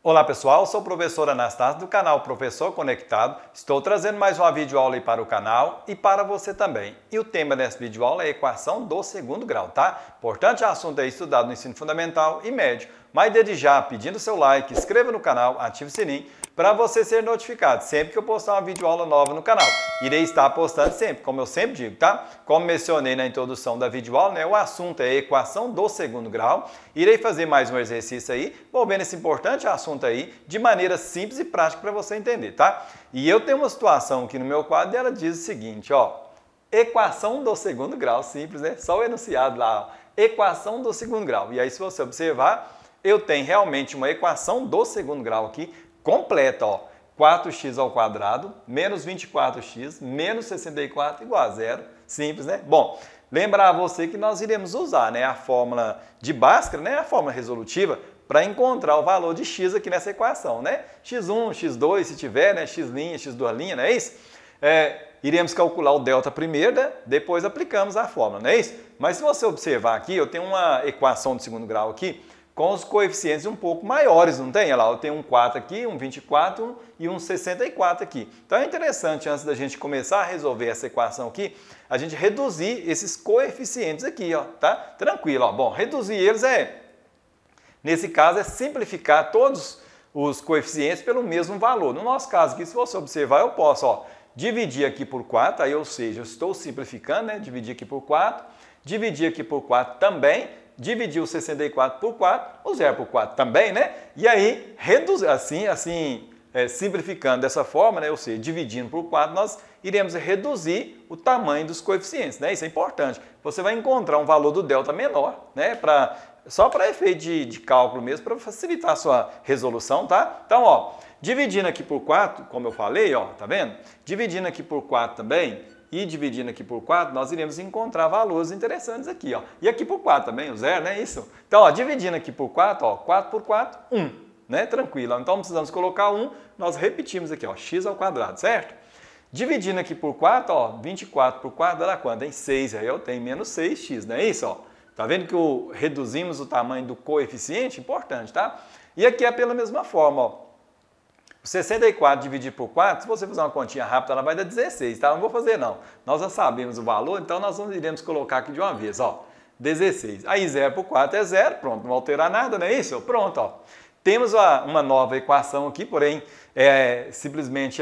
Olá pessoal, sou o professor Anastácio do canal Professor Conectado. Estou trazendo mais uma videoaula aí para o canal e para você também. E o tema dessa videoaula é a equação do segundo grau, tá? Importante assunto é estudado no ensino fundamental e médio. Mas desde já, pedindo seu like, inscreva no canal, ative o sininho para você ser notificado sempre que eu postar uma videoaula nova no canal. Irei estar postando sempre, como eu sempre digo, tá? Como mencionei na introdução da videoaula, né, o assunto é a equação do segundo grau. Irei fazer mais um exercício aí, envolvendo esse importante assunto aí, de maneira simples e prática para você entender, tá? E eu tenho uma situação aqui no meu quadro e ela diz o seguinte, ó. Equação do segundo grau, simples, né? Só o enunciado lá, ó. Equação do segundo grau. E aí, se você observar, eu tenho realmente uma equação do segundo grau aqui, completa, ó. 4x ao quadrado menos 24x menos 64 igual a zero. Simples, né? Bom, lembrar você que nós iremos usar, né, a fórmula de Bhaskara, né, a fórmula resolutiva, para encontrar o valor de x aqui nessa equação, né? x1, x2, se tiver, né, x', x2', não é isso? Iremos calcular o delta primeiro, né? Depois aplicamos a fórmula, não é isso? Mas se você observar aqui, eu tenho uma equação de segundo grau aqui, com os coeficientes um pouco maiores, não tem? Olha lá, eu tenho um 4 aqui, um 24 e um 64 aqui. Então é interessante, antes da gente começar a resolver essa equação aqui, a gente reduzir esses coeficientes aqui, ó, tá? Tranquilo, ó. Bom, reduzir eles nesse caso, é simplificar todos os coeficientes pelo mesmo valor. No nosso caso aqui, se você observar, eu posso, ó, dividir aqui por 4, aí, ou seja, eu estou simplificando, né? Dividir aqui por 4, dividir aqui por 4 também, dividir o 64 por 4, o 0 por 4 também, né? E aí, simplificando dessa forma, né? Ou seja, dividindo por 4, nós iremos reduzir o tamanho dos coeficientes, né? Isso é importante. Você vai encontrar um valor do delta menor, né? Só para efeito de cálculo mesmo, para facilitar a sua resolução, tá? Então, ó, dividindo aqui por 4, como eu falei, ó, tá vendo? Dividindo aqui por 4 também, e dividindo aqui por 4, nós iremos encontrar valores interessantes aqui, ó. E aqui por 4 também, o zero, né? Isso. Então, ó, dividindo aqui por 4, ó, 4 por 4, 1, né? Tranquilo. Então, precisamos colocar 1, nós repetimos aqui, ó, x ao quadrado, certo? Dividindo aqui por 4, ó, 24 por 4 dá quanto? Em 6, aí eu tenho menos 6x, não é isso, ó? Tá vendo que reduzimos o tamanho do coeficiente? Importante, tá? E aqui é pela mesma forma, ó. 64 dividido por 4, se você fizer uma continha rápida, ela vai dar 16, tá? Não vou fazer não. Nós já sabemos o valor, então nós iremos colocar aqui de uma vez, ó. 16. Aí 0 por 4 é 0, pronto, não vai alterar nada, não é isso? Pronto, ó. Temos uma nova equação aqui, porém, simplesmente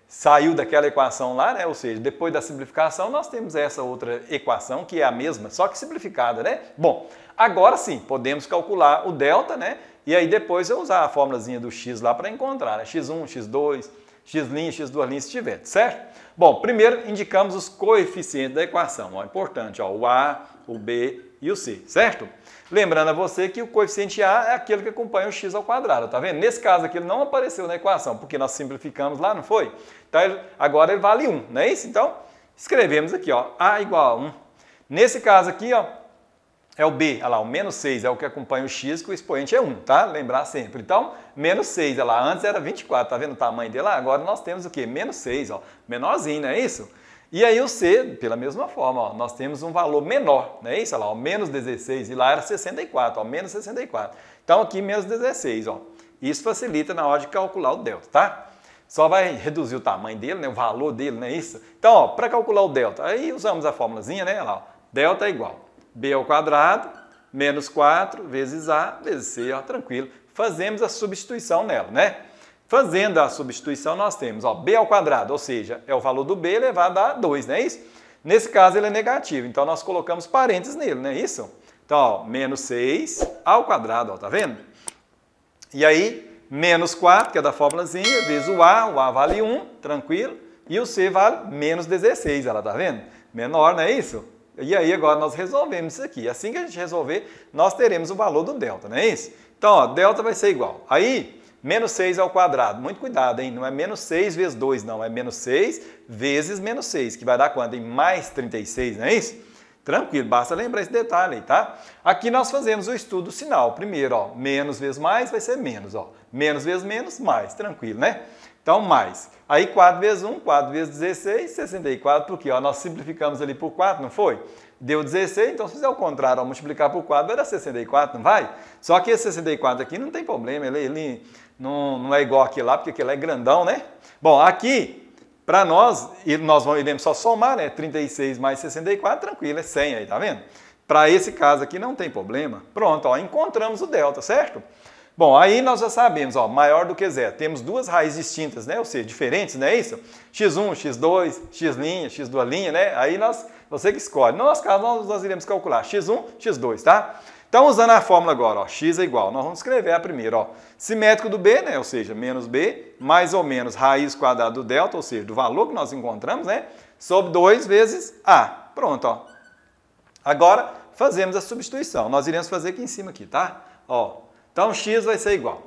saiu daquela equação lá, né? Ou seja, depois da simplificação, nós temos essa outra equação, que é a mesma, só que simplificada, né? Bom, agora sim, podemos calcular o delta, né? E aí depois eu usar a fórmulazinha do x lá para encontrar, né? x1, x2, x', x2' se tiver, certo? Bom, primeiro indicamos os coeficientes da equação, ó, importante, ó, o a, o b e o c, certo? Lembrando a você que o coeficiente a é aquele que acompanha o x ao quadrado, tá vendo? Nesse caso aqui ele não apareceu na equação, porque nós simplificamos lá, não foi? Então agora ele vale 1, não é isso? Então escrevemos aqui, ó, a igual a 1. Nesse caso aqui, ó, é o b, olha lá, o menos 6 é o que acompanha o x, que o expoente é 1, tá? Lembrar sempre. Então, menos 6, olha lá, antes era 24, tá vendo o tamanho dele lá? Agora nós temos o quê? Menos 6, ó, menorzinho, não é isso? E aí o c, pela mesma forma, ó, nós temos um valor menor, não é isso? Olha lá, ó, menos 16, e lá era 64, ó, menos 64. Então aqui menos 16, ó. Isso facilita na hora de calcular o delta, tá? Só vai reduzir o tamanho dele, né, o valor dele, não é isso? Então, ó, para calcular o delta, aí usamos a formulazinha, né? Olha lá, ó, delta é igual b ao quadrado menos 4 vezes a vezes c, ó, tranquilo. Fazemos a substituição nela, né? Fazendo a substituição, nós temos, ó, b ao quadrado, ou seja, é o valor do b elevado a 2, não é isso? Nesse caso, ele é negativo, então nós colocamos parênteses nele, não é isso? Então, ó, menos 6 ao quadrado, ó, tá vendo? E aí, menos 4, que é da fórmulazinha, vezes o a vale 1, tranquilo, e o c vale menos 16, ela tá vendo? Menor, não é isso? E aí agora nós resolvemos isso aqui. Assim que a gente resolver, nós teremos o valor do delta, não é isso? Então, ó, delta vai ser igual. Aí, menos 6 ao quadrado. Muito cuidado, hein? Não é menos 6 vezes 2, não. É menos 6 vezes menos 6, que vai dar quanto? Em mais 36, não é isso? Tranquilo, basta lembrar esse detalhe aí, tá? Aqui nós fazemos o estudo sinal. Primeiro, ó, menos vezes mais vai ser menos, ó. Menos vezes menos, mais. Tranquilo, né? Então, mais. Aí, 4 vezes 1, 4 vezes 16, 64, porque ó, nós simplificamos ali por 4, não foi? deu 16, então se fizer o contrário, ao multiplicar por 4, vai dar 64, não vai? Só que esse 64 aqui não tem problema, ele não é igual aquele lá, porque aquele é grandão, né? Bom, aqui, para nós iremos só somar, né? 36 mais 64, tranquilo, é 100 aí, tá vendo? Para esse caso aqui não tem problema. Pronto, ó, encontramos o delta, certo? Bom, aí nós já sabemos, ó, maior do que zero. Temos duas raízes distintas, né? Ou seja, diferentes, não é isso? x1, x2, x', x', né? Aí você que escolhe. No nosso caso, nós iremos calcular x1, x2, tá? Então, usando a fórmula agora, ó, x é igual, nós vamos escrever a primeira, ó, simétrico do b, né? Ou seja, menos b, mais ou menos raiz quadrada do delta, ou seja, do valor que nós encontramos, né? Sobre 2 vezes a. Pronto, ó. Agora, fazemos a substituição. Nós iremos fazer aqui em cima, aqui, tá? Ó. Então, x vai ser igual.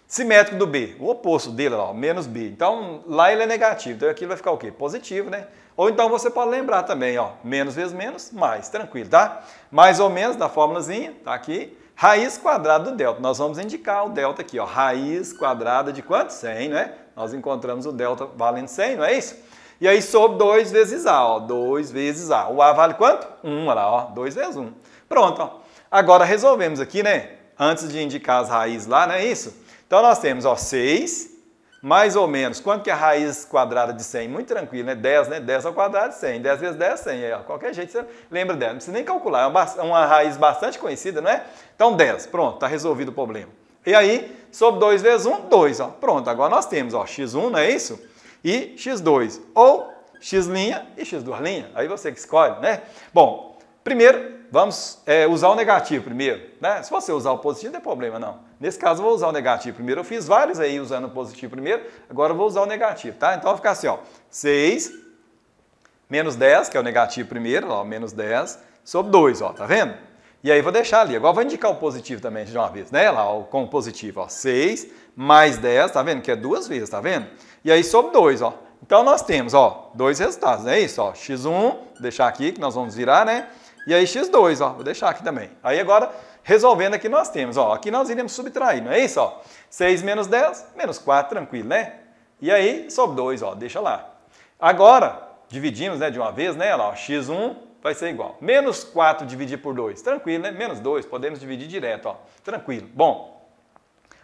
Simétrico do b, o oposto dele, ó, menos b. Então, lá ele é negativo, então aqui vai ficar o quê? Positivo, né? Ou então você pode lembrar também, ó, menos vezes menos, mais, tranquilo, tá? Mais ou menos da fórmulazinha, tá aqui, raiz quadrada do delta. Nós vamos indicar o delta aqui, ó, raiz quadrada de quanto? 100, né? Nós encontramos o delta valendo 100, não é isso? E aí, sobre 2 vezes a, ó, 2 vezes a. O a vale quanto? 1, olha lá, ó, 2 vezes 1. Pronto, ó. Agora resolvemos aqui, né? Antes de indicar as raízes lá, não é isso? Então, nós temos, ó, 6, mais ou menos, quanto que é a raiz quadrada de 100? Muito tranquilo, né? 10, né? 10 ao quadrado de 100. 10 vezes 10, 100. Aí, ó, qualquer jeito você lembra dela. Não precisa nem calcular, é uma raiz bastante conhecida, não é? Então, 10. Pronto, está resolvido o problema. E aí, sobre 2 vezes 1, 2, ó. Pronto, agora nós temos, ó, x1, não é isso? E x2. Ou x' e x'. Aí você que escolhe, né? Bom, primeiro, vamos usar o negativo primeiro, né? Se você usar o positivo, não tem problema, não. Nesse caso, eu vou usar o negativo primeiro. Eu fiz vários aí usando o positivo primeiro, agora eu vou usar o negativo, tá? Então, vai ficar assim, ó, 6 menos 10, que é o negativo primeiro, ó, menos 10, sobre 2, ó, tá vendo? E aí, vou deixar ali. Agora, vou indicar o positivo também de uma vez, né? Lá, ó, com o positivo, ó, 6 mais 10, tá vendo? Que é 2 vezes, tá vendo? E aí, sobre 2, ó. Então, nós temos, ó, dois resultados, não é isso? Ó, x1, vou deixar aqui, que nós vamos virar, né? E aí, x2, ó, vou deixar aqui também. Aí, agora, resolvendo aqui, nós temos, ó, aqui nós iremos subtrair, não é isso? Ó, 6 menos 10, menos 4, tranquilo, né? E aí, sobre 2, ó, deixa lá. Agora, dividimos, né, de uma vez, né? Lá, ó, x1 vai ser igual. Menos 4 dividir por 2, tranquilo, né? Menos 2, podemos dividir direto, ó, tranquilo. Bom,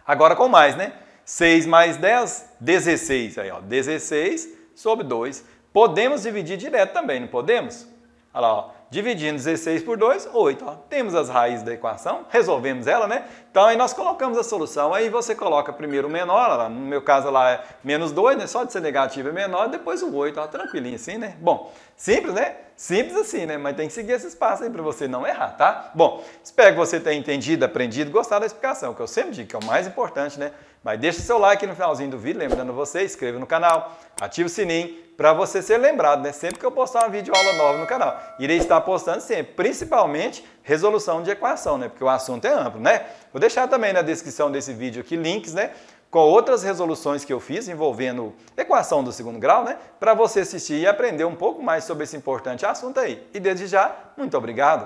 agora com mais, né? 6 mais 10, 16, aí, ó, 16 sobre 2. Podemos dividir direto também, não podemos? Olha lá, ó. Dividindo 16 por 2, 8. Ó. Temos as raízes da equação, resolvemos ela, né? Então, aí nós colocamos a solução. Aí você coloca primeiro o menor, lá, no meu caso lá é menos 2, né? Só de ser negativo é menor, depois o 8, ó, tranquilinho assim, né? Bom, simples, né? Simples assim, né? Mas tem que seguir esses passos aí para você não errar, tá? Bom, espero que você tenha entendido, aprendido, gostado da explicação, que eu sempre digo que é o mais importante, né? Mas deixa seu like no finalzinho do vídeo, lembrando você, inscreva no canal, ative o sininho para você ser lembrado, né? Sempre que eu postar uma videoaula nova no canal. Irei estar postando sempre, principalmente resolução de equação, né? Porque o assunto é amplo, né? Vou deixar também na descrição desse vídeo aqui links, né? Com outras resoluções que eu fiz envolvendo equação do segundo grau, né? Para você assistir e aprender um pouco mais sobre esse importante assunto aí. E desde já, muito obrigado!